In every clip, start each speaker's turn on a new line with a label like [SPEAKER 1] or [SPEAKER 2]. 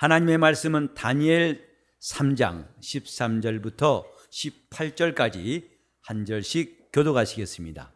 [SPEAKER 1] 하나님의 말씀은 다니엘 3장 13절부터 18절까지 한 절씩 교독하시겠습니다.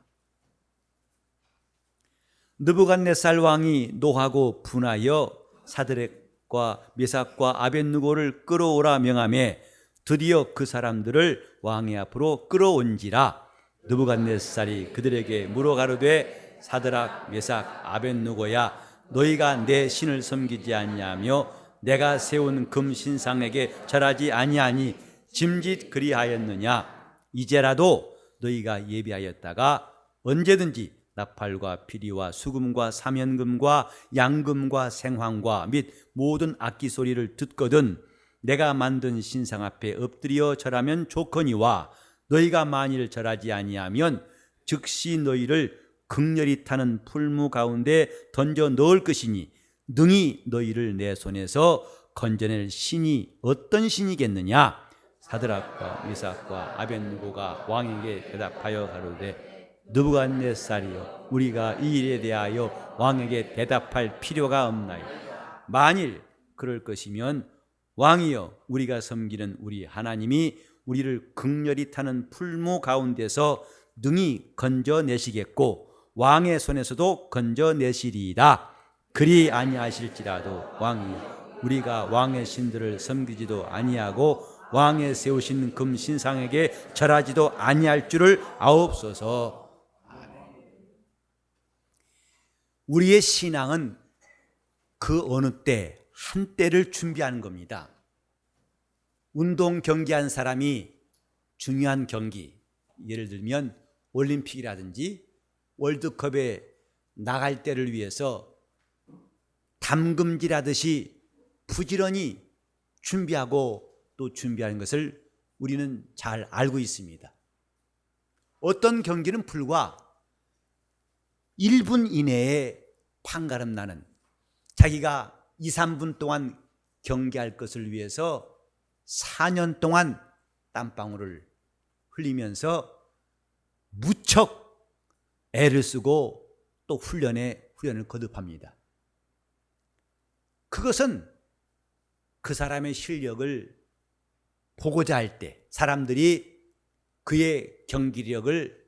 [SPEAKER 1] 느부갓네살 왕이 노하고 분하여 사드락과 메삭과 아벳느고를 끌어오라 명하매 드디어 그 사람들을 왕의 앞으로 끌어온지라. 느부갓네살이 그들에게 물어가로되 사드락 메삭 아벳느고야, 너희가 내 신을 섬기지 아니하며 내가 세운 금 신상에게 절하지 아니하니 짐짓 그리하였느냐? 이제라도 너희가 예비하였다가 언제든지 나팔과 피리와 수금과 사면금과 양금과 생황과 및 모든 악기 소리를 듣거든 내가 만든 신상 앞에 엎드려 절하면 좋거니와, 너희가 만일 절하지 아니하면 즉시 너희를 극렬히 타는 풀무 가운데 던져 넣을 것이니 능히 너희를 내 손에서 건져낼 신이 어떤 신이겠느냐? 사드락과 메삭과 아벳느고가 왕에게 대답하여 가로되 느부갓네살이여, 우리가 이 일에 대하여 왕에게 대답할 필요가 없나이다. 만일 그럴 것이면 왕이여, 우리가 섬기는 우리 하나님이 우리를 극렬히 타는 풀무 가운데서 능히 건져내시겠고 왕의 손에서도 건져내시리이다. 그리 아니하실지라도 왕이 우리가 왕의 신들을 섬기지도 아니하고 왕의 세우신 금 신상에게 절하지도 아니할 줄을 아옵소서. 우리의 신앙은 그 어느 때 한때를 준비하는 겁니다. 운동 경기한 사람이 중요한 경기, 예를 들면 올림픽이라든지 월드컵에 나갈 때를 위해서 담금질하듯이 부지런히 준비하고 또 준비하는 것을 우리는 잘 알고 있습니다. 어떤 경기는 불과 1분 이내에 판가름 나는, 자기가 2, 3분 동안 경기할 것을 위해서 4년 동안 땀방울을 흘리면서 무척 애를 쓰고 또 훈련을 거듭합니다. 그것은 그 사람의 실력을 보고자 할 때 사람들이 그의 경기력을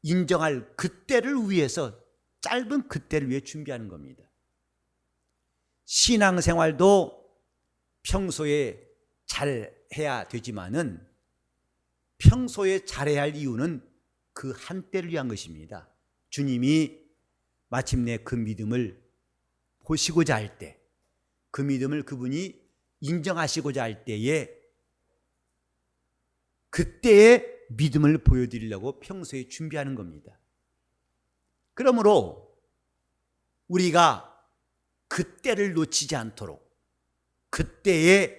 [SPEAKER 1] 인정할 그때를 위해서, 짧은 그때를 위해 준비하는 겁니다. 신앙생활도 평소에 잘해야 되지만은 평소에 잘해야 할 이유는 그 한때를 위한 것입니다. 주님이 마침내 그 믿음을 보시고자 할 때, 그 믿음을 그분이 인정하시고자 할 때에 그때의 믿음을 보여드리려고 평소에 준비하는 겁니다. 그러므로 우리가 그때를 놓치지 않도록, 그때에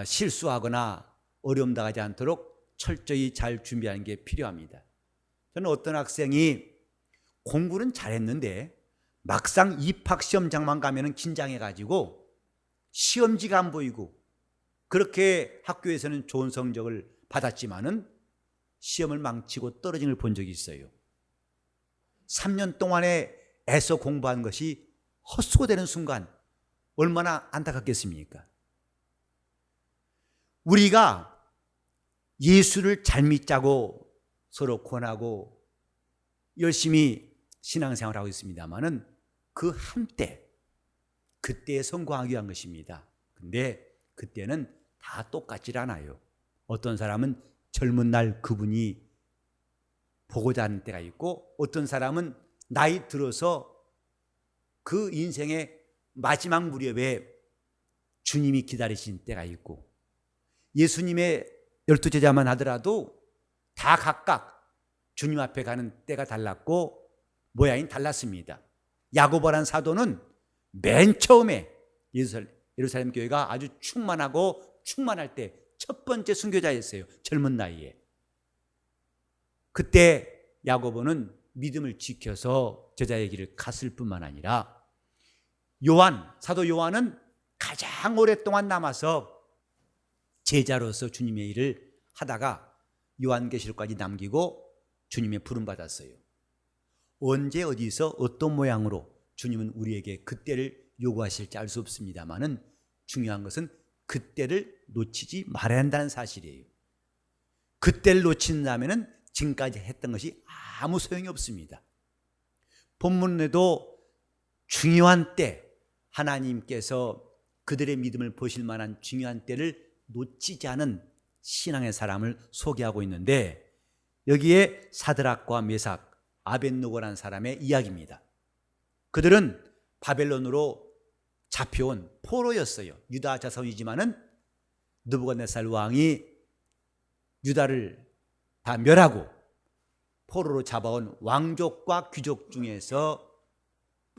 [SPEAKER 1] 실수하거나 어려움 당하지 않도록 철저히 잘 준비하는 게 필요합니다. 저는 어떤 학생이 공부는 잘했는데 막상 입학시험장만 가면 긴장해가지고 시험지가 안 보이고, 그렇게 학교에서는 좋은 성적을 받았지만은 시험을 망치고 떨어진 걸 본 적이 있어요. 3년 동안에 애써 공부한 것이 헛수고되는 순간 얼마나 안타깝겠습니까? 우리가 예수를 잘 믿자고 서로 권하고 열심히 신앙생활을 하고 있습니다만은 그 한때, 그때에 성공하기 위한 것입니다. 근데 그때는 다 똑같질 않아요. 어떤 사람은 젊은 날 그분이 보고자 하는 때가 있고, 어떤 사람은 나이 들어서 그 인생의 마지막 무렵에 주님이 기다리신 때가 있고, 예수님의 12제자만 하더라도 다 각각 주님 앞에 가는 때가 달랐고 모양이 달랐습니다. 야고보라는 사도는 맨 처음에 예루살렘 교회가 아주 충만할 때 첫 번째 순교자였어요. 젊은 나이에. 그때 야고보는 믿음을 지켜서 제자의 길을 갔을 뿐만 아니라 사도 요한은 가장 오랫동안 남아서 제자로서 주님의 일을 하다가 요한계시록까지 남기고 주님의 부름받았어요. 언제 어디서 어떤 모양으로 주님은 우리에게 그때를 요구하실지 알 수 없습니다만은 중요한 것은 그때를 놓치지 말아야 한다는 사실이에요. 그때를 놓친다면은 지금까지 했던 것이 아무 소용이 없습니다. 본문에도 중요한 때, 하나님께서 그들의 믿음을 보실 만한 중요한 때를 놓치지 않은 신앙의 사람을 소개하고 있는데, 여기에 사드락과 메삭, 아벳느고라는 사람의 이야기입니다. 그들은 바벨론으로 잡혀온 포로였어요. 유다 자손이지만은 느부갓네살 왕이 유다를 다 멸하고 포로로 잡아온 왕족과 귀족 중에서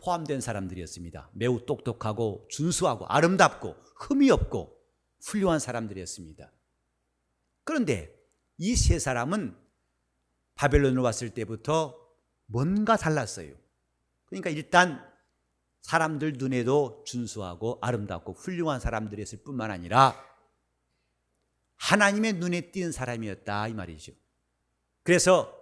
[SPEAKER 1] 포함된 사람들이었습니다. 매우 똑똑하고 준수하고 아름답고 흠이 없고 훌륭한 사람들이었습니다. 그런데 이 세 사람은 바벨론으로 왔을 때부터 뭔가 달랐어요. 그러니까 일단 사람들 눈에도 준수하고 아름답고 훌륭한 사람들이었을 뿐만 아니라 하나님의 눈에 띄는 사람이었다 이 말이죠. 그래서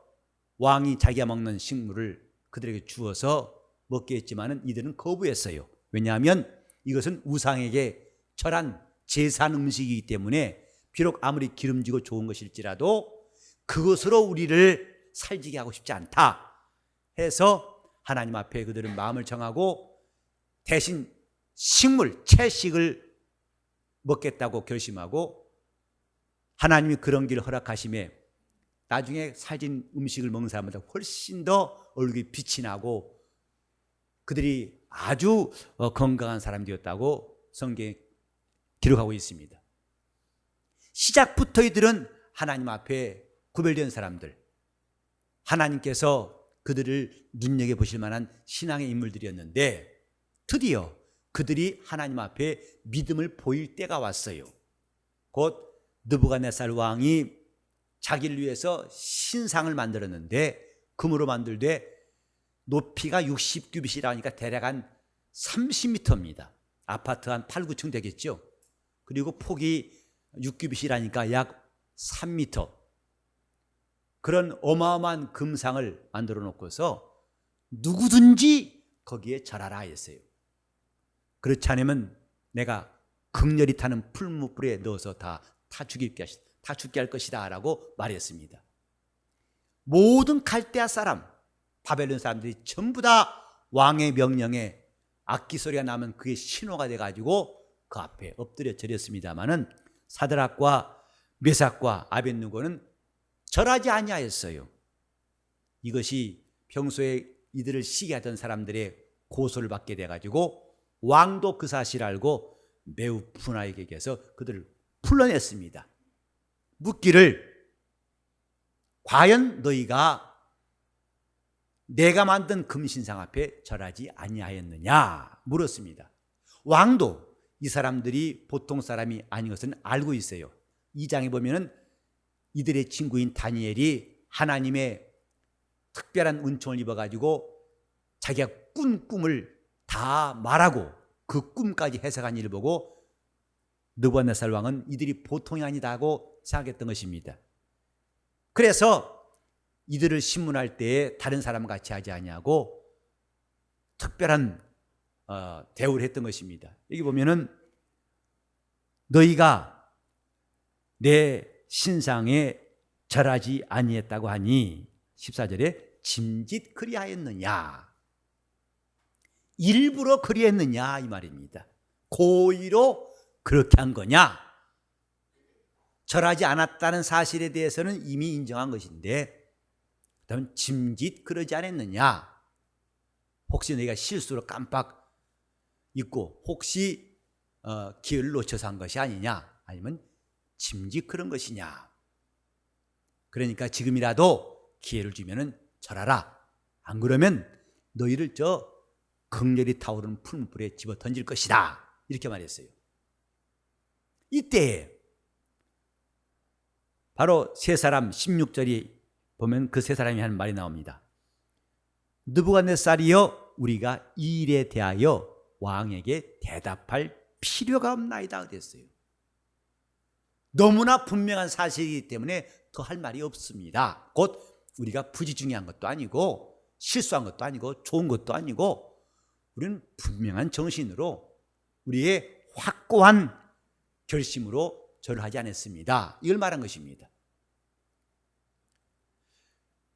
[SPEAKER 1] 왕이 자기가 먹는 식물을 그들에게 주어서 먹게 했지만은 이들은 거부했어요. 왜냐하면 이것은 우상에게 절한 제산 음식이기 때문에 비록 아무리 기름지고 좋은 것일지라도 그것으로 우리를 살지게 하고 싶지 않다 해서 하나님 앞에 그들은 마음을 정하고 대신 식물, 채식을 먹겠다고 결심하고 하나님이 그런 길을 허락하심에 나중에 살진 음식을 먹는 사람보다 훨씬 더 얼굴이 빛이 나고 그들이 아주 건강한 사람들이었다고 성경에 기록하고 있습니다. 시작부터 이들은 하나님 앞에 구별된 사람들, 하나님께서 그들을 눈여겨보실 만한 신앙의 인물들이었는데 드디어 그들이 하나님 앞에 믿음을 보일 때가 왔어요. 곧 느부갓네살 왕이 자기를 위해서 신상을 만들었는데 금으로 만들되 높이가 60규빗이라니까 대략 한 30m입니다. 아파트 한 8, 9층 되겠죠. 그리고 폭이 6규빗이라니까 약 3m. 그런 어마어마한 금상을 만들어 놓고서 누구든지 거기에 절하라 했어요. 그렇지 않으면 내가 극렬히 타는 풀무불에 넣어서 다 죽게 할 것이다 라고 말했습니다. 모든 갈대아 사람, 바벨론 사람들이 전부 다 왕의 명령에 악기 소리가 나면 그게 신호가 돼가지고 그 앞에 엎드려 절했습니다마는 사드락과 메삭과 아벳느고는 절하지 아니하였어요. 이것이 평소에 이들을 시기하던 사람들의 고소를 받게 돼가지고 왕도 그 사실을 알고 매우 분하게 여겨서 그들을 풀러냈습니다. 묻기를 과연 너희가 내가 만든 금신상 앞에 절하지 아니하였느냐 물었습니다. 왕도 이 사람들이 보통 사람이 아닌 것은 알고 있어요. 2장에 보면은 이들의 친구인 다니엘이 하나님의 특별한 은총을 입어가지고 자기가 꾼 꿈을 다 말하고 그 꿈까지 해석한 일을 보고 느부갓네살 왕은 이들이 보통이 아니다 하고 생각했던 것입니다. 그래서 이들을 신문할 때에 다른 사람과 같이 하지 아니하고 특별한 대우를 했던 것입니다. 여기 보면은 너희가 내 신상에 절하지 아니했다고 하니 14절에 짐짓 그리하였느냐, 일부러 그리했느냐 이 말입니다. 고의로 그렇게 한 거냐? 절하지 않았다는 사실에 대해서는 이미 인정한 것인데 그다음 짐짓 그러지 않았느냐? 혹시 너희가 실수로 깜빡 잊고 혹시 기회를 놓쳐서 한 것이 아니냐? 아니면 짐짓 그런 것이냐? 그러니까 지금이라도 기회를 주면은 절하라. 안 그러면 너희를 저 극렬히 타오르는 풀무불에 집어 던질 것이다. 이렇게 말했어요. 이때 바로 세 사람 16절이 보면 그 세 사람이 하는 말이 나옵니다. 느부갓네살이여 우리가 이 일에 대하여 왕에게 대답할 필요가 없나이다 그랬어요. 너무나 분명한 사실이기 때문에 더 할 말이 없습니다. 곧 우리가 부지중요한 것도 아니고 실수한 것도 아니고 좋은 것도 아니고 우리는 분명한 정신으로 우리의 확고한 결심으로 절하지 않았습니다. 이걸 말한 것입니다.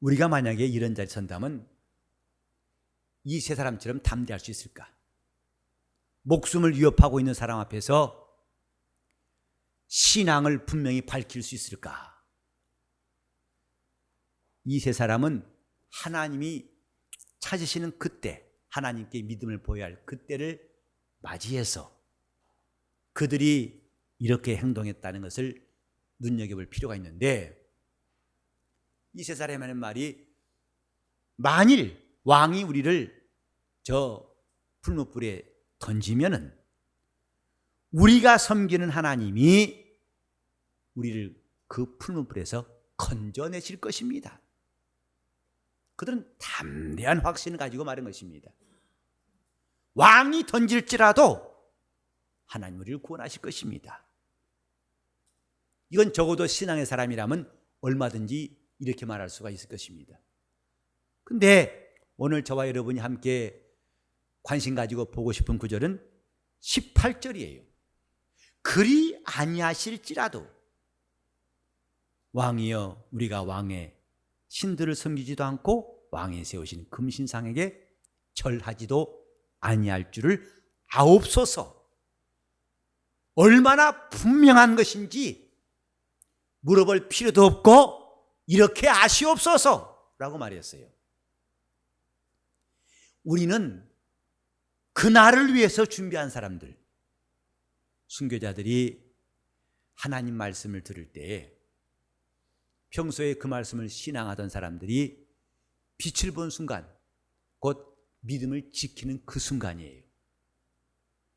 [SPEAKER 1] 우리가 만약에 이런 자리에 선다면 이 세 사람처럼 담대할 수 있을까? 목숨을 위협하고 있는 사람 앞에서 신앙을 분명히 밝힐 수 있을까? 이 세 사람은 하나님이 찾으시는 그때, 하나님께 믿음을 보여야 할 그때를 맞이해서 그들이 이렇게 행동했다는 것을 눈여겨볼 필요가 있는데, 이 세 사람이 하는 말이, 만일 왕이 우리를 저 풀무불에 던지면은 우리가 섬기는 하나님이 우리를 그 풀무불에서 건져내실 것입니다. 그들은 담대한 확신을 가지고 말한 것입니다. 왕이 던질지라도 하나님 우리를 구원하실 것입니다. 이건 적어도 신앙의 사람이라면 얼마든지 이렇게 말할 수가 있을 것입니다. 근데 오늘 저와 여러분이 함께 관심 가지고 보고 싶은 구절은 18절이에요. 그리 아니하실지라도 왕이여 우리가 왕의 신들을 섬기지도 않고 왕이 세우신 금신상에게 절하지도 아니할 줄을 아옵소서. 얼마나 분명한 것인지 물어볼 필요도 없고 이렇게 아시옵소서 라고 말했어요. 우리는 그날을 위해서 준비한 사람들, 순교자들이 하나님 말씀을 들을 때에 평소에 그 말씀을 신앙하던 사람들이 빛을 본 순간, 곧 믿음을 지키는 그 순간이에요.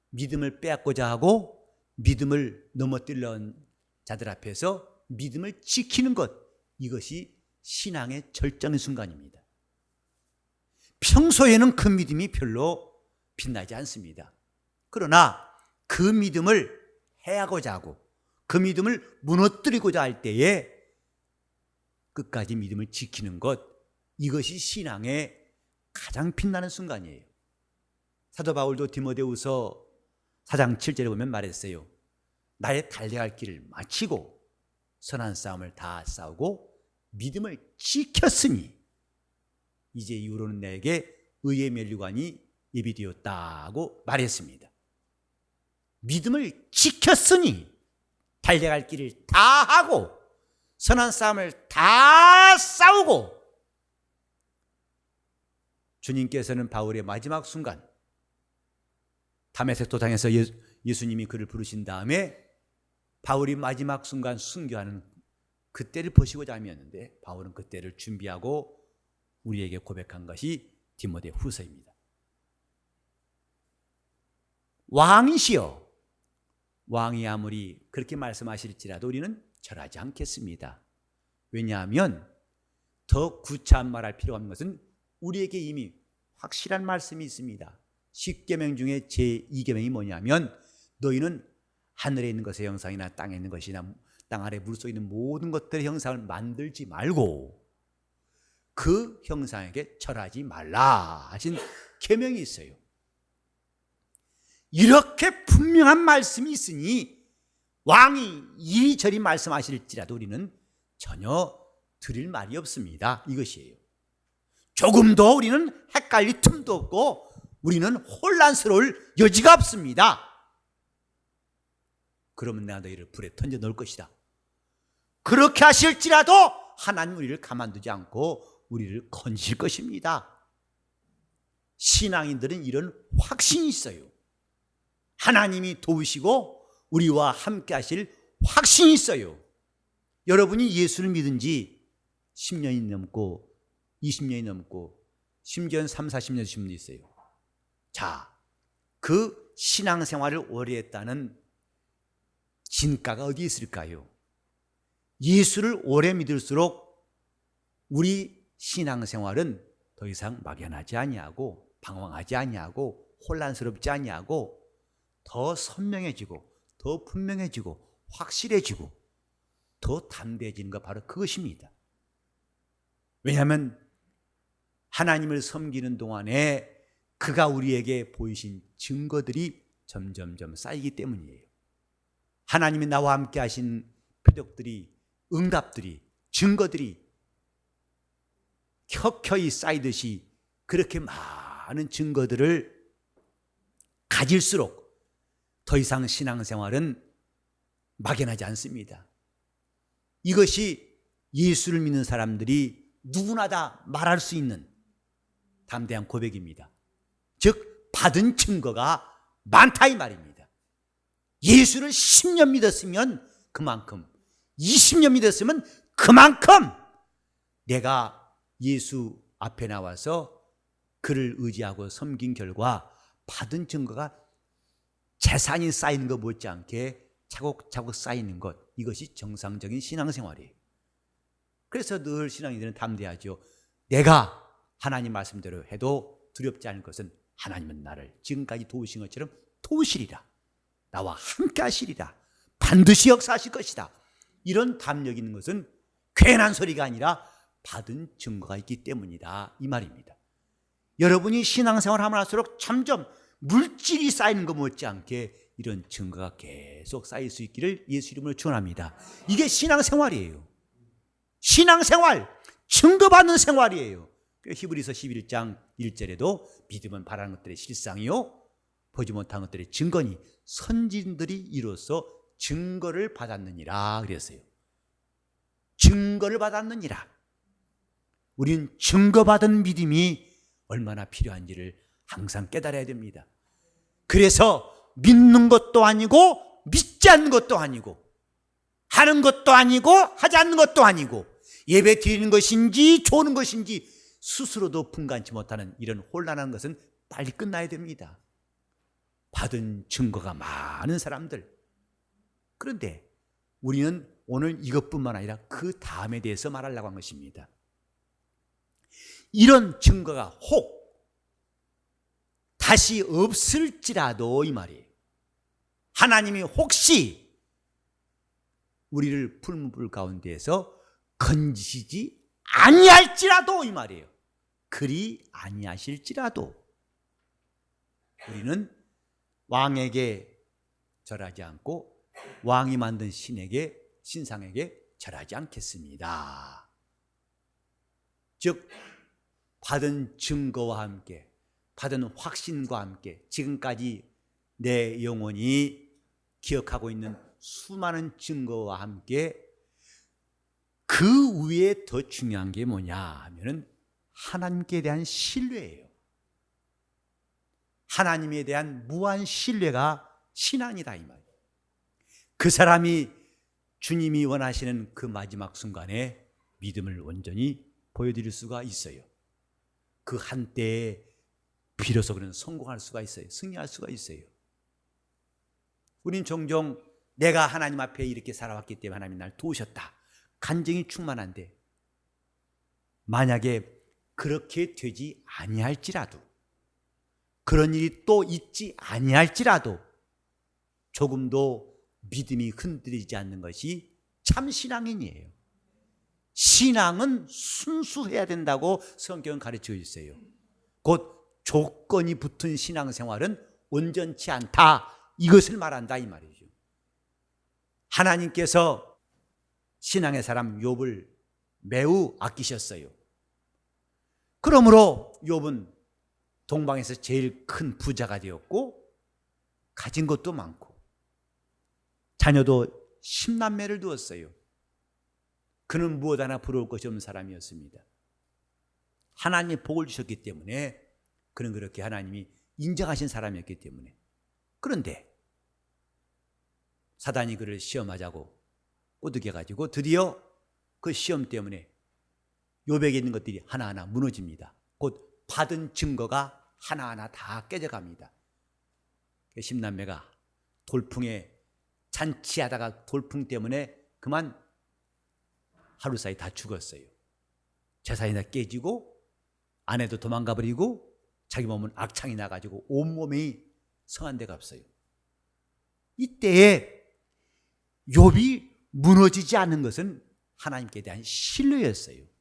[SPEAKER 1] 믿음을 빼앗고자 하고 믿음을 넘어뜨리려는 자들 앞에서 믿음을 지키는 것, 이것이 신앙의 절정의 순간입니다. 평소에는 그 믿음이 별로 빛나지 않습니다. 그러나 그 믿음을 해하고자 하고 그 믿음을 무너뜨리고자 할 때에 끝까지 믿음을 지키는 것, 이것이 신앙의 가장 빛나는 순간이에요. 사도 바울도 디모데후서 4장 7절에 보면 말했어요. 나의 달려갈 길을 마치고 선한 싸움을 다 싸우고 믿음을 지켰으니 이제 이후로는 내게 의의 면류관이 예비되었다고 말했습니다. 믿음을 지켰으니 달려갈 길을 다 하고 선한 싸움을 다 싸우고, 주님께서는 바울의 마지막 순간 다메섹 도상에서 예수님이 그를 부르신 다음에 바울이 마지막 순간 순교하는 그때를 보시고자 함이었는데, 바울은 그때를 준비하고 우리에게 고백한 것이 디모데 후서입니다. 왕이시여, 왕이 아무리 그렇게 말씀하실지라도 우리는 절하지 않겠습니다. 왜냐하면 더 구차한 말할 필요가 없는 것은 우리에게 이미 확실한 말씀이 있습니다. 10계명 중에 제2계명이 뭐냐면, 너희는 하늘에 있는 것의 형상이나 땅에 있는 것이나 땅 아래 물속에 있는 모든 것들의 형상을 만들지 말고 그 형상에게 절하지 말라 하신 계명이 있어요. 이렇게 분명한 말씀이 있으니 왕이 이리저리 말씀하실지라도 우리는 전혀 드릴 말이 없습니다. 이것이에요. 조금 더 우리는 헷갈릴 틈도 없고 우리는 혼란스러울 여지가 없습니다. 그러면 내가 너희를 불에 던져 넣을 것이다. 그렇게 하실지라도 하나님 우리를 가만두지 않고 우리를 건지실 것입니다. 신앙인들은 이런 확신이 있어요. 하나님이 도우시고 우리와 함께 하실 확신이 있어요. 여러분이 예수를 믿은 지 10년이 넘고 20년이 넘고 심지어는 3, 40년 된 분도 있어요. 자, 그 신앙생활을 오래 했다는 진가가 어디 있을까요? 예수를 오래 믿을수록 우리 신앙생활은 더 이상 막연하지 아니하고 방황하지 아니하고 혼란스럽지 아니하고 더 선명해지고 더 분명해지고 확실해지고 더 담대해지는 것, 바로 그것입니다. 왜냐하면 하나님을 섬기는 동안에 그가 우리에게 보이신 증거들이 점점점 쌓이기 때문이에요. 하나님이 나와 함께 하신 표적들이, 응답들이, 증거들이 켜켜이 쌓이듯이 그렇게 많은 증거들을 가질수록 더 이상 신앙생활은 막연하지 않습니다. 이것이 예수를 믿는 사람들이 누구나 다 말할 수 있는 담대한 고백입니다. 즉 받은 증거가 많다 이 말입니다. 예수를 10년 믿었으면 그만큼, 20년 믿었으면 그만큼 내가 예수 앞에 나와서 그를 의지하고 섬긴 결과 받은 증거가 재산이 쌓이는 것 못지않게 차곡차곡 쌓이는 것, 이것이 정상적인 신앙생활이에요. 그래서 늘 신앙인들은 담대하죠. 내가 하나님 말씀대로 해도 두렵지 않을 것은 하나님은 나를 지금까지 도우신 것처럼 도우시리라, 나와 함께 하시리라, 반드시 역사하실 것이다. 이런 담력 있는 것은 괜한 소리가 아니라 받은 증거가 있기 때문이다 이 말입니다. 여러분이 신앙생활하면 할수록 점점 물질이 쌓이는 것 못지않게 이런 증거가 계속 쌓일 수 있기를 예수 이름으로 축원합니다. 이게 신앙생활이에요. 신앙생활, 증거받는 생활이에요. 히브리서 11장 1절에도 믿음은 바라는 것들의 실상이요 보지 못한 것들의 증거니 선진들이 이로써 증거를 받았느니라 그랬어요. 증거를 받았느니라. 우리는 증거받은 믿음이 얼마나 필요한지를 항상 깨달아야 됩니다. 그래서 믿는 것도 아니고 믿지 않는 것도 아니고 하는 것도 아니고 하지 않는 것도 아니고 예배 드리는 것인지 조는 것인지 스스로도 분간치 못하는 이런 혼란한 것은 빨리 끝나야 됩니다. 받은 증거가 많은 사람들. 그런데 우리는 오늘 이것뿐만 아니라 그 다음에 대해서 말하려고 한 것입니다. 이런 증거가 혹 다시 없을지라도 이 말이에요. 하나님이 혹시 우리를 풀무불 가운데에서 건지시지 아니할지라도 이 말이에요. 그리 아니하실지라도 우리는 왕에게 절하지 않고 왕이 만든 신상에게 절하지 않겠습니다. 즉 받은 증거와 함께, 받은 확신과 함께 지금까지 내 영혼이 기억하고 있는 수많은 증거와 함께 그 위에 더 중요한 게 뭐냐 하면은 하나님께 대한 신뢰예요. 하나님에 대한 무한 신뢰가 신앙이다 이 말이에요. 그 사람이 주님이 원하시는 그 마지막 순간에 믿음을 온전히 보여드릴 수가 있어요. 그 한때에 비로소 그는 성공할 수가 있어요. 승리할 수가 있어요. 우린 종종 내가 하나님 앞에 이렇게 살아왔기 때문에 하나님이 날 도우셨다, 간증이 충만한데 만약에 그렇게 되지 아니할지라도, 그런 일이 또 있지 아니할지라도 조금도 믿음이 흔들리지 않는 것이 참 신앙인이에요. 신앙은 순수해야 된다고 성경은 가르치고 있어요. 곧 조건이 붙은 신앙생활은 온전치 않다, 이것을 말한다 이 말이죠. 하나님께서 신앙의 사람 욥을 매우 아끼셨어요. 그러므로 욥은 동방에서 제일 큰 부자가 되었고 가진 것도 많고 자녀도 10남매를 두었어요. 그는 무엇 하나 부러울 것이 없는 사람이었습니다. 하나님이 복을 주셨기 때문에 그는 그렇게 하나님이 인정하신 사람이었기 때문에. 그런데 사단이 그를 시험하자고 꼬드겨가지고 드디어 그 시험 때문에 욥에게 있는 것들이 하나하나 무너집니다. 곧 받은 증거가 하나하나 다 깨져갑니다. 10남매가 돌풍에 잔치하다가 돌풍 때문에 그만 하루 사이 다 죽었어요. 재산이 다 깨지고 아내도 도망가 버리고 자기 몸은 악창이 나가지고 온몸이 성한 데가 없어요. 이때에 욥이 무너지지 않는 것은 하나님께 대한 신뢰였어요.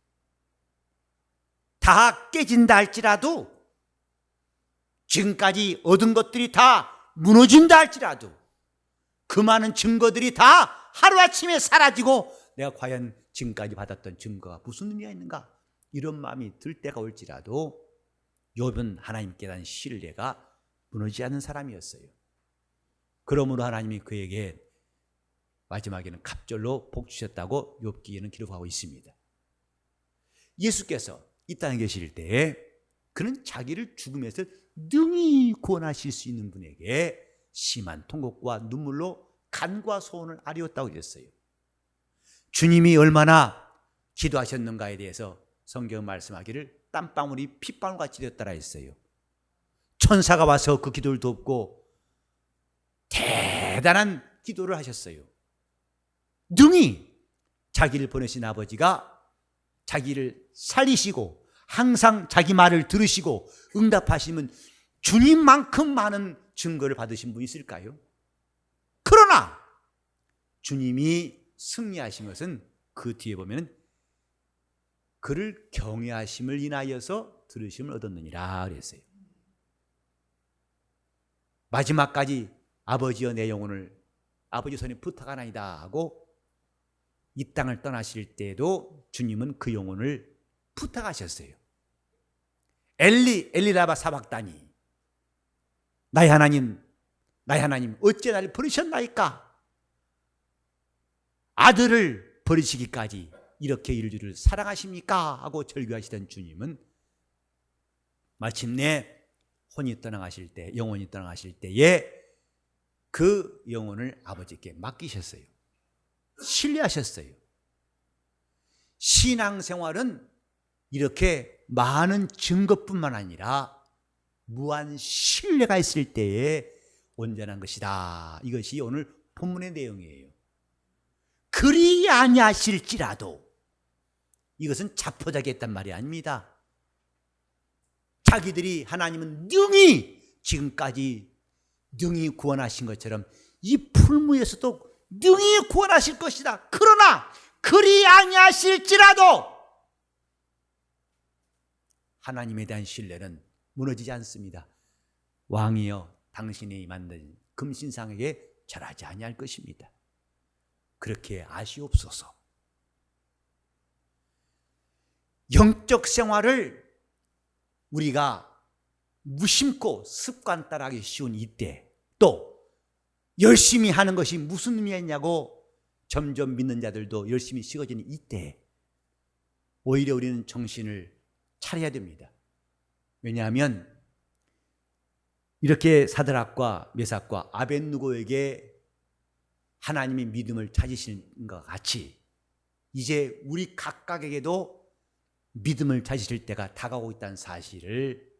[SPEAKER 1] 다 깨진다 할지라도 지금까지 얻은 것들이 다 무너진다 할지라도 그 많은 증거들이 다 하루아침에 사라지고 내가 과연 지금까지 받았던 증거가 무슨 의미가 있는가, 이런 마음이 들 때가 올지라도 욥은 하나님께 대한 신뢰가 무너지지 않는 사람이었어요. 그러므로 하나님이 그에게 마지막에는 갑절로 복 주셨다고 욥기에는 기록하고 있습니다. 예수께서 이 땅에 계실 때 그는 자기를 죽음에서 능히 구원하실 수 있는 분에게 심한 통곡과 눈물로 간과 소원을 아뢰었다고 그랬어요. 주님이 얼마나 기도하셨는가에 대해서 성경은 말씀하기를 땀방울이 핏방울같이 되었다라 했어요. 천사가 와서 그 기도를 돕고 대단한 기도를 하셨어요. 능히 자기를 보내신 아버지가 자기를 살리시고 항상 자기 말을 들으시고 응답하시면 주님만큼 많은 증거를 받으신 분이 있을까요? 그러나 주님이 승리하신 것은 그 뒤에 보면 그를 경외하심을 인하여서 들으심을 얻었느니라 그랬어요. 마지막까지 아버지여 내 영혼을 아버지 손에 부탁하나이다 하고 이 땅을 떠나실 때에도 주님은 그 영혼을 부탁하셨어요. 엘리라바 사박다니, 나의 하나님 어찌 나를 버리셨나이까? 아들을 버리시기까지 이렇게 인류를 사랑하십니까? 하고 절규하시던 주님은 마침내 혼이 떠나가실 때, 영혼이 떠나가실 때에 그 영혼을 아버지께 맡기셨어요. 신뢰하셨어요. 신앙생활은 이렇게 많은 증거뿐만 아니라 무한 신뢰가 있을 때에 온전한 것이다. 이것이 오늘 본문의 내용이에요. 그리 아니하실지라도, 이것은 자포자기했단 말이 아닙니다. 자기들이 하나님은 능히 지금까지 능히 구원하신 것처럼 이 풀무에서도 능히 구원하실 것이다. 그러나 그리 아니하실지라도 하나님에 대한 신뢰는 무너지지 않습니다. 왕이여 당신이 만든 금신상에게 절하지 아니할 것입니다. 그렇게 아시옵소서. 영적 생활을 우리가 무심코 습관 따라하기 쉬운 이때, 또 열심히 하는 것이 무슨 의미가 있냐고 점점 믿는 자들도 열심히 식어지는 이때 오히려 우리는 정신을 차려야 됩니다. 왜냐하면 이렇게 사드락과 메삭과 아벳느고에게 하나님이 믿음을 찾으시는 것 같이 이제 우리 각각에게도 믿음을 찾으실 때가 다가오고 있다는 사실을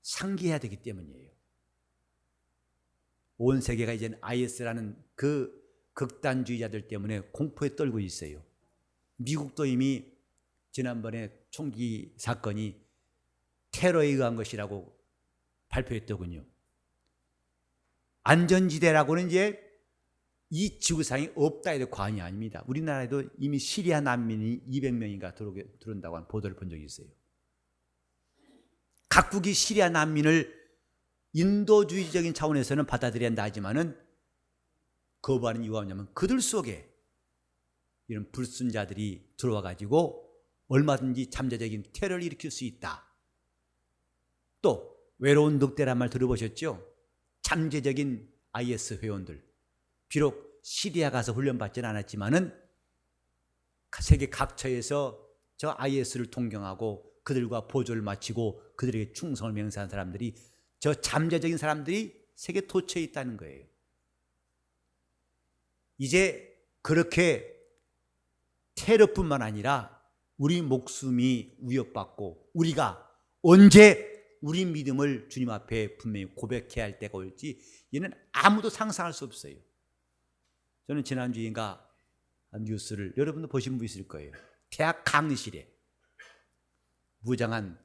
[SPEAKER 1] 상기해야 되기 때문이에요. 온 세계가 이제는 IS라는 그 극단주의자들 때문에 공포에 떨고 있어요. 미국도 이미 지난번에 총기 사건이 테러에 의한 것이라고 발표했더군요. 안전지대라고는 이제 이 지구상에 없다 해도 과언이 아닙니다. 우리나라에도 이미 시리아 난민이 200명인가 들어온다고 하는 보도를 본 적이 있어요. 각국이 시리아 난민을 인도주의적인 차원에서는 받아들여야 한다 하지만은 거부하는 이유가 뭐냐면 그들 속에 이런 불순자들이 들어와 가지고 얼마든지 잠재적인 테러를 일으킬 수 있다. 또 외로운 늑대란 말 들어보셨죠? 잠재적인 IS 회원들, 비록 시리아 가서 훈련받지는 않았지만은 세계 각처에서 저 IS를 동경하고 그들과 보조를 마치고 그들에게 충성을 맹세한 사람들이, 저 잠재적인 사람들이 세계 도처에 있다는 거예요. 이제 그렇게 테러뿐만 아니라 우리 목숨이 위협받고 우리가 언제 우리 믿음을 주님 앞에 분명히 고백해야 할 때가 올지 이는 아무도 상상할 수 없어요. 저는 지난주인가 뉴스를 여러분도 보신 분 있을 거예요. 대학 강의실에 무장한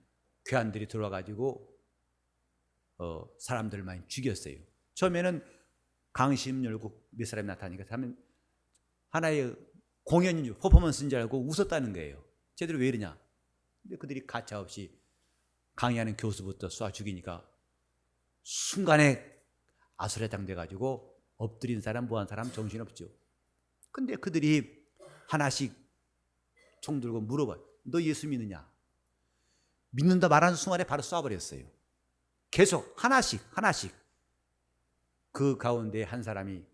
[SPEAKER 1] 괴한들이 들어와 가지고 사람들을 많이 죽였어요. 처음에는 강의실 열고 몇 사람이 나타나니까 하면 하나의 공연인 줄, 퍼포먼스인 줄 알고 웃었다는 거예요. 쟤들이 왜 이러냐? 근데 그들이 가차없이 강의하는 교수부터 쏴 죽이니까 순간에 아수라장 돼가지고 엎드린 사람 뭐한 사람 정신없죠. 근데 그들이 하나씩 총 들고 물어봐요. 너 예수 믿느냐? 믿는다 말하는 순간에 바로 쏴버렸어요. 계속 하나씩 그 가운데 한 사람이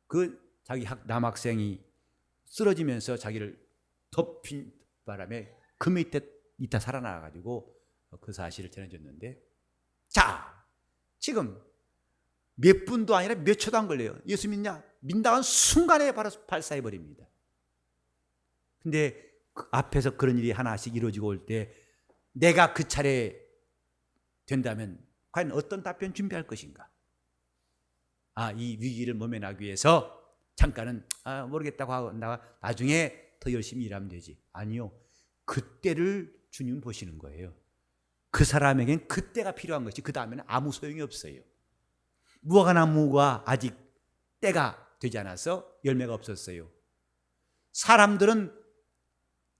[SPEAKER 1] 그 자기 남학생이 쓰러지면서 자기를 덮인 바람에 그 밑에 있다 살아나가지고 그 사실을 전해줬는데, 자 지금 몇 분도 아니라 몇 초도 안 걸려요. 예수 믿냐? 믿다는 순간에 바로 발사해버립니다. 근데 그 앞에서 그런 일이 하나씩 이루어지고 올 때 내가 그 차례 된다면 과연 어떤 답변 준비할 것인가? 이 위기를 모면하기 위해서 잠깐은 모르겠다고 하고 나중에 더 열심히 일하면 되지. 아니요. 그때를 주님 보시는 거예요. 그 사람에겐 그때가 필요한 것이 그 다음에는 아무 소용이 없어요. 무화과나무가 아직 때가 되지 않아서 열매가 없었어요. 사람들은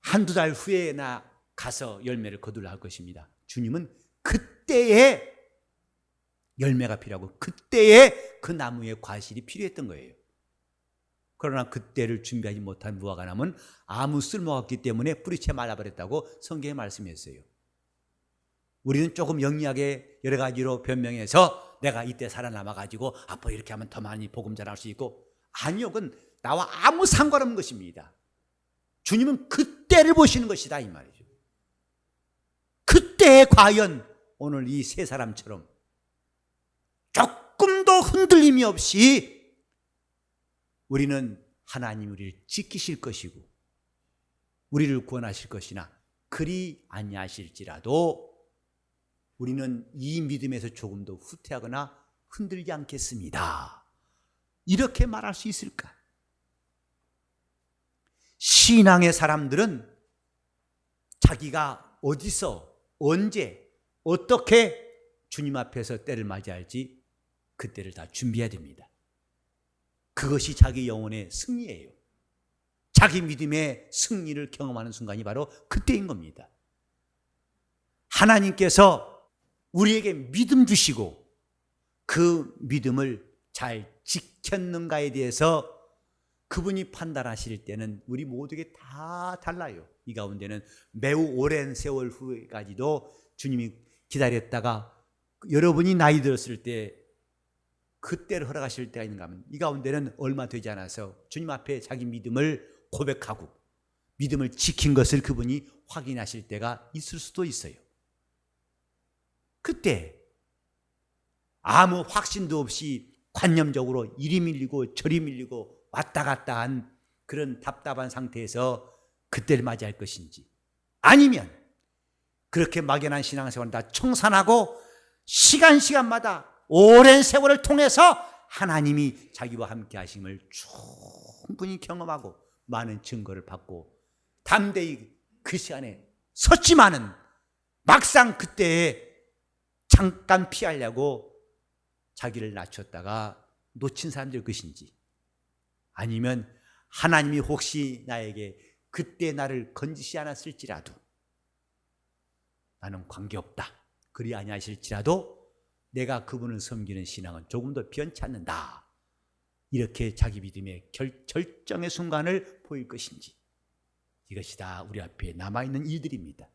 [SPEAKER 1] 한두 달 후에나 가서 열매를 거둘라 할 것입니다. 주님은 그때에 열매가 필요하고 그때에 그 나무의 과실이 필요했던 거예요. 그러나 그때를 준비하지 못한 무화과나무는 아무 쓸모가 없기 때문에 뿌리채 말라버렸다고 성경에 말씀했어요. 우리는 조금 영리하게 여러 가지로 변명해서 내가 이때 살아남아가지고 앞으로 이렇게 하면 더 많이 복음 전할 수 있고, 아니요, 그건 나와 아무 상관없는 것입니다. 주님은 그때를 보시는 것이다 이 말이죠. 그때에 과연 오늘 이 세 사람처럼 조금도 흔들림이 없이 우리는 하나님 우리를 지키실 것이고 우리를 구원하실 것이나 그리 아니하실지라도 우리는 이 믿음에서 조금도 후퇴하거나 흔들지 않겠습니다. 이렇게 말할 수 있을까? 신앙의 사람들은 자기가 어디서 언제 어떻게 주님 앞에서 때를 맞이할지 그때를 다 준비해야 됩니다. 그것이 자기 영혼의 승리예요. 자기 믿음의 승리를 경험하는 순간이 바로 그때인 겁니다. 하나님께서 우리에게 믿음 주시고 그 믿음을 잘 지켰는가에 대해서 그분이 판단하실 때는 우리 모두에게 다 달라요. 이 가운데는 매우 오랜 세월 후에까지도 주님이 기다렸다가 여러분이 나이 들었을 때 그때를 허락하실 때가 있는가 하면 이 가운데는 얼마 되지 않아서 주님 앞에 자기 믿음을 고백하고 믿음을 지킨 것을 그분이 확인하실 때가 있을 수도 있어요. 그때 아무 확신도 없이 관념적으로 이리 밀리고 저리 밀리고 왔다 갔다 한 그런 답답한 상태에서 그때를 맞이할 것인지, 아니면 그렇게 막연한 신앙생활을 다 청산하고 시간마다 오랜 세월을 통해서 하나님이 자기와 함께 하심을 충분히 경험하고 많은 증거를 받고 담대히 그 시간에 섰지만은 막상 그때에 잠깐 피하려고 자기를 낮췄다가 놓친 사람들 것인지, 아니면 하나님이 혹시 나에게 그때 나를 건지시 않았을지라도 나는 관계없다, 그리 아니하실지라도 내가 그분을 섬기는 신앙은 조금 더 변치 않는다, 이렇게 자기 믿음의 결정의 순간을 보일 것인지, 이것이 다 우리 앞에 남아있는 일들입니다.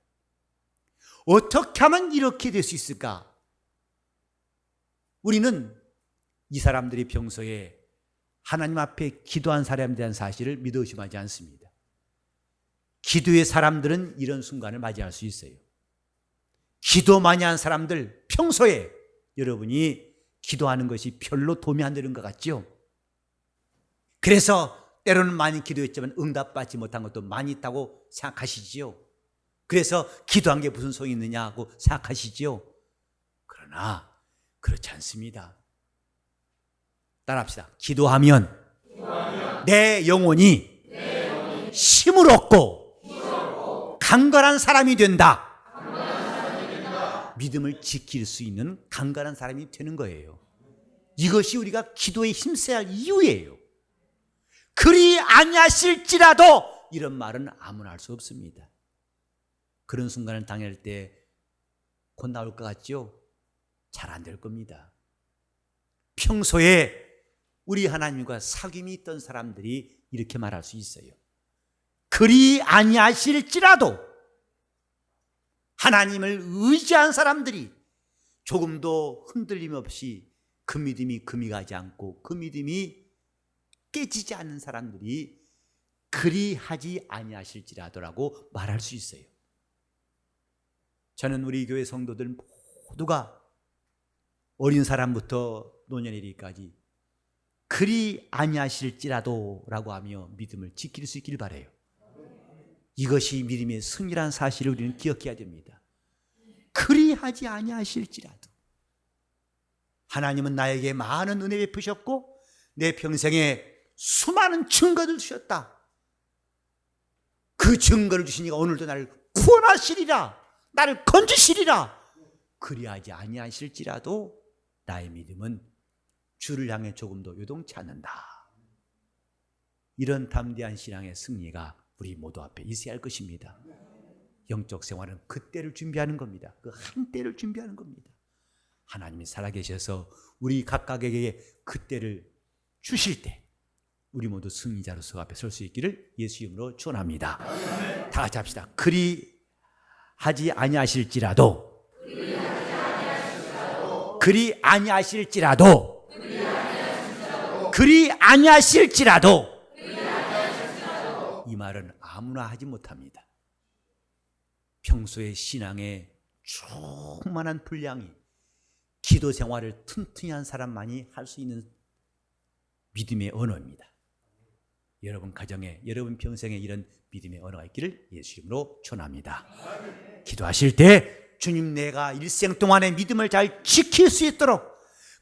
[SPEAKER 1] 어떻게 하면 이렇게 될 수 있을까? 우리는 이 사람들이 평소에 하나님 앞에 기도한 사람에 대한 사실을 믿어 의심하지 않습니다. 기도의 사람들은 이런 순간을 맞이할 수 있어요. 기도 많이 한 사람들, 평소에 여러분이 기도하는 것이 별로 도움이 안 되는 것 같죠? 그래서 때로는 많이 기도했지만 응답받지 못한 것도 많이 있다고 생각하시지요. 그래서 기도한 게 무슨 소용이 있느냐고 생각하시지요. 그러나 그렇지 않습니다. 따라합시다. 기도하면 내 영혼이 힘을 얻고 강건한 사람이 된다. 믿음을 지킬 수 있는 강건한 사람이 되는 거예요. 이것이 우리가 기도에 힘써야 할 이유예요. 그리 아니하실지라도 이런 말은 아무나 할 수 없습니다. 그런 순간을 당할 때 곧 나올 것 같죠? 잘 안 될 겁니다. 평소에 우리 하나님과 사귐이 있던 사람들이 이렇게 말할 수 있어요. 그리 아니하실지라도 하나님을 의지한 사람들이 조금도 흔들림 없이 그 믿음이 금이 가지 않고 그 믿음이 깨지지 않는 사람들이 그리 하지 아니하실지라도라고 말할 수 있어요. 저는 우리 교회 성도들 모두가 어린 사람부터 노년에 이르기까지 그리 아니하실지라도 라고 하며 믿음을 지킬 수 있길 바라요. 이것이 믿음의 승리란 사실을 우리는 기억해야 됩니다. 그리 하지 아니하실지라도 하나님은 나에게 많은 은혜 베푸셨고 내 평생에 수많은 증거를 주셨다. 그 증거를 주시니까 오늘도 나를 구원하시리라, 나를 건지시리라. 그리하지 아니하실지라도 나의 믿음은 주를 향해 조금도 요동치 않는다. 이런 담대한 신앙의 승리가 우리 모두 앞에 있어야 할 것입니다. 영적 생활은 그때를 준비하는 겁니다. 그 한때를 준비하는 겁니다. 하나님이 살아계셔서 우리 각각에게 그때를 주실 때 우리 모두 승리자로서 앞에 설 수 있기를 예수 이름으로 축원합니다. 다 같이 합시다. 그리 하지 아니하실지라도 그리 아니하실지라도 그리 아니하실지라도 이 말은 아무나 하지 못합니다. 평소에 신앙에 충만한 분량이 기도 생활을 튼튼히 한 사람만이 할 수 있는 믿음의 언어입니다. 여러분 가정에, 여러분 평생에 이런 믿음의 언어가 있기를 예수 이름으로 축원합니다. 기도하실 때 주님, 내가 일생 동안의 믿음을 잘 지킬 수 있도록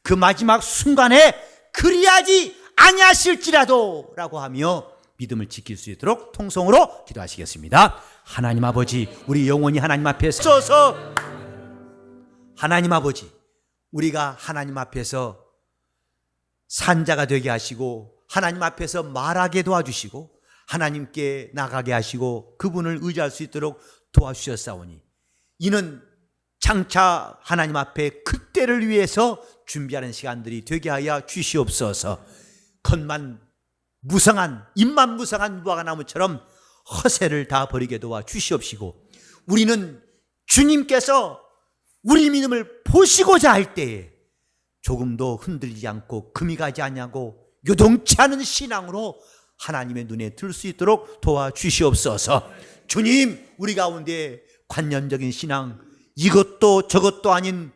[SPEAKER 1] 그 마지막 순간에 그리하지 아니하실지라도 라고 하며 믿음을 지킬 수 있도록 통성으로 기도하시겠습니다. 하나님 아버지, 우리 영원히 하나님 앞에 서서 하나님 아버지, 우리가 하나님 앞에서 산자가 되게 하시고 하나님 앞에서 말하게 도와주시고 하나님께 나가게 하시고 그분을 의지할 수 있도록 도와주셨사오니 이는 장차 하나님 앞에 그때를 위해서 준비하는 시간들이 되게 하여 주시옵소서. 겉만 무성한, 입만 무성한 무화과나무처럼 허세를 다 버리게 도와 주시옵시고 우리는 주님께서 우리 믿음을 보시고자 할 때에 조금도 흔들리지 않고 금이 가지 않냐고 요동치 않은 신앙으로 하나님의 눈에 들 수 있도록 도와주시옵소서. 주님, 우리 가운데 관념적인 신앙, 이것도 저것도 아닌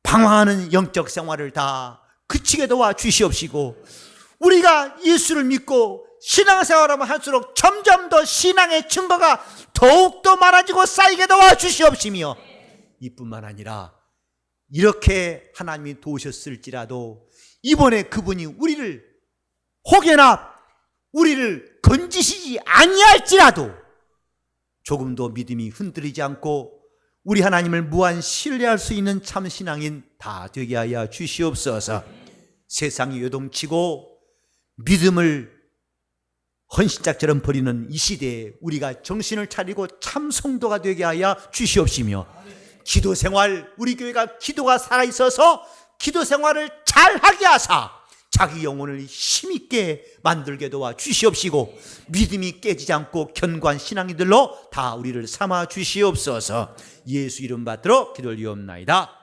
[SPEAKER 1] 방황하는 영적 생활을 다 그치게 도와주시옵시고 우리가 예수를 믿고 신앙생활하면 할수록 점점 더 신앙의 증거가 더욱더 많아지고 쌓이게 도와주시옵시며 이뿐만 아니라 이렇게 하나님이 도우셨을지라도 이번에 그분이 우리를 혹여나 우리를 건지시지 아니할지라도 조금도 믿음이 흔들리지 않고 우리 하나님을 무한 신뢰할 수 있는 참 신앙인 다 되게 하여 주시옵소서. 세상이 요동치고 믿음을 헌신짝처럼 버리는 이 시대에 우리가 정신을 차리고 참 성도가 되게 하여 주시옵시며 기도 생활, 우리 교회가 기도가 살아있어서 기도 생활을 잘하게 하사 자기 영혼을 힘있게 만들게 도와 주시옵시고 믿음이 깨지지 않고 견고한 신앙이들로 다 우리를 삼아 주시옵소서. 예수 이름 받들어 기도를 드리옵나이다.